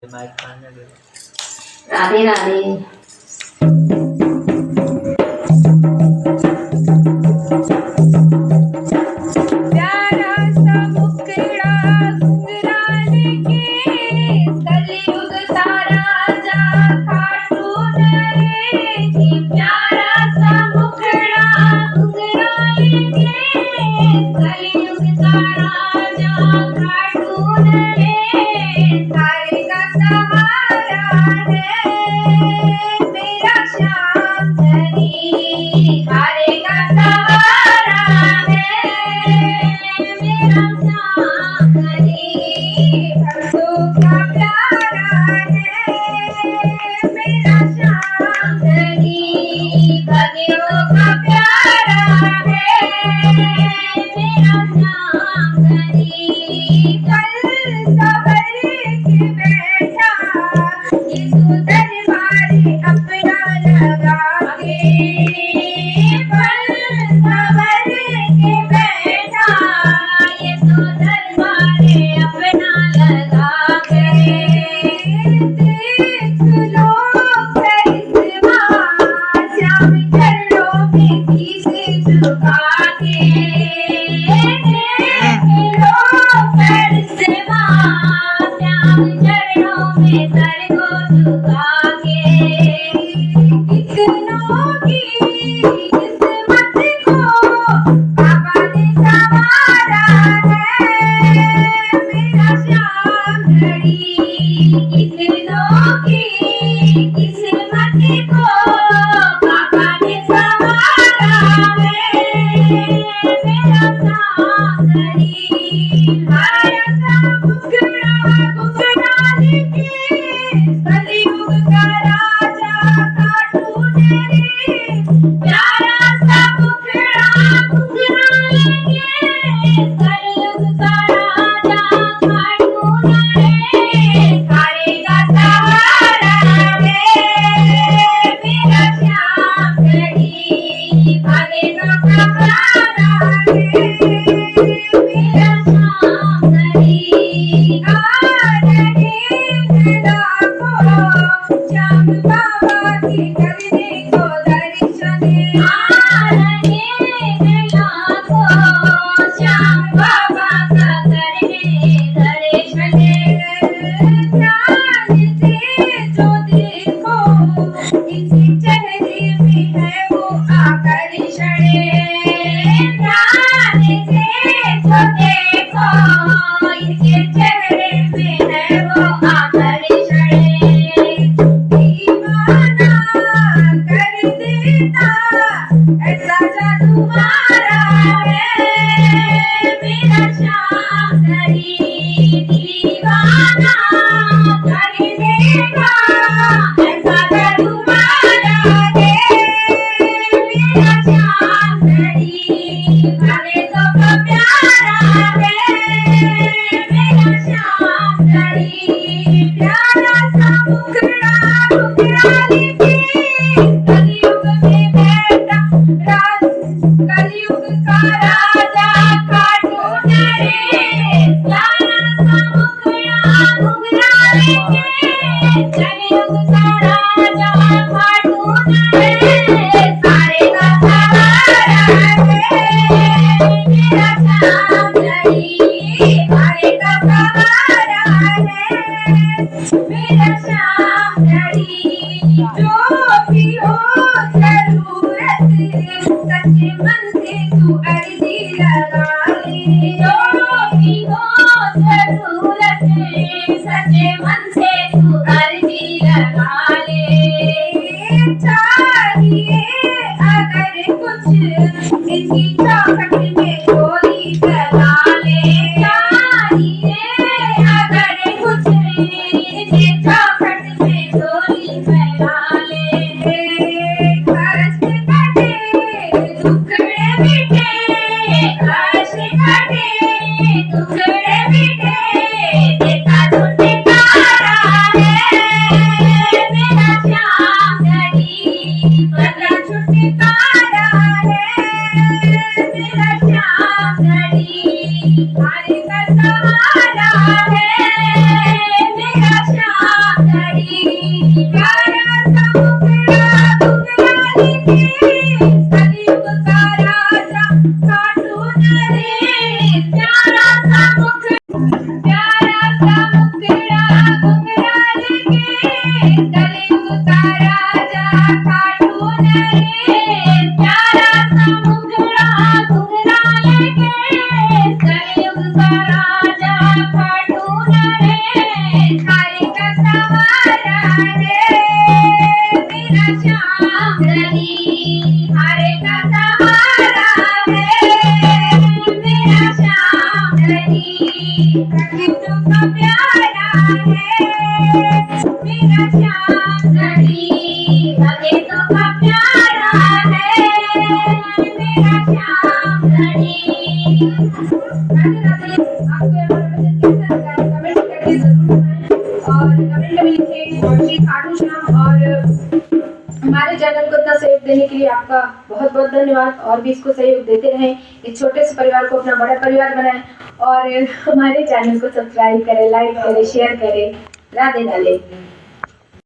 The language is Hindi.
राधे राधे। प्यारा सा मुखड़ा घुंघराल के कलयुग का राजा खाटू रे जी। प्यारा सा मुखड़ा घुंघराल के कलयुग का राजा खाटू रे। सारे का सहारा है मेरा श्याम धनी। सारे का सहारा मेरा श्याम धनी। भक्तों का प्यारा है मेरा श्याम धनी। भक्तों का प्यारा है मेरा श्याम धनी। कल सवर के बैठा यीशु दरबार अपना लगा के। कल सवर के बैठा यीशु दरबार अपना लगा के। देख लो करिश्मा श्याम चरणों में शीश झुका के। देख लो करिश्मा श्याम चरणों में सर को झुका के। कितनों की किस्मत को बाबा ने संवारा है मेरा श्याम धनी। कितनों की किस्मत को बाबा ने संवारा है मेरा श्याम धनी। मारा सा मुखड़ा घुंघराल के कलयुग का राजा खाटू रे। प्यारा सा मुखड़ा घुंघराल के कलयुग का राजा खाटू रे। सारे का सहारा है मेरा श्याम धनी। भागे का सहारा है मेरा श्याम धनी। श्याम बाबा के करने को दर्शन। लाखों श्याम बाबा का करने दर्शन। ध्यान से जो देखो इसी चेहरे में है वो आकर्षण। ध्यान से जो देखो इसके चेहरे में है वो आकर्षण। दीवाना कर देता ऐसा जादू मारा है मेरा श्याम धनी। दीवाना कर देता ऐसा जादू मारा है मेरा श्याम धनी। भले तो प्यारा है मेरा श्याम धनी। प्यारा सा मुखड़ा घुंघराल के कलयुग में बैठा कलयुग का राजा खाटू रे। प्यारा सा मुखड़ा घुंघराल के कलयुग का राजा खाटू रे। सारे का सहारा है मेरा श्याम धनी। सारे का सहारा है मेरा श्याम धनी। जो भी हो जरूरत सच्चे मन से तू अर्जी लगा ले। जो भी हो जरूरत सच्चे मन से तू अर्जी लगा ले। चाहिए अगर कुछ इसकी चौखट में चोरी करा ले। चाहिए अगर कुछ इसकी चौखट में चोरी करा ले। कष्ट कटे दुखड़े मिटे कष्ट कटे दुखड़े मिटे। देता छुटकारा श्याम धनी प्यारा सा मुखड़ा घुंघराले केस कलयुग का राजा कार्टून रे प्यारा सा मुखड़ा घुंघराले केस कलयुग का राजा कार्टून रे प्यारा सा मुखड़ा घुंघराले केस कलयुग का राजा कार्टून रे हरे का सवारा रे मेरा श्याम धनी हरे का सवारा रे मेरा श्याम धनी प्रकृति का प्यारा है मेरा श्याम धनी भगतों का प्यारा है मेरा श्याम धनी। आपको हमारा भजन कैसा लगा कमेंट करके जरूर बताएं और कमेंट में लिखें और श्री खाटू श्याम और हमारे चैनल को इतना सहयोग देने के लिए आपका बहुत बहुत धन्यवाद और भी इसको सहयोग देते रहें। इस छोटे से परिवार को अपना बड़ा परिवार बनाएं और हमारे चैनल को सब्सक्राइब करें, लाइक करें, शेयर करें। राधे राधे।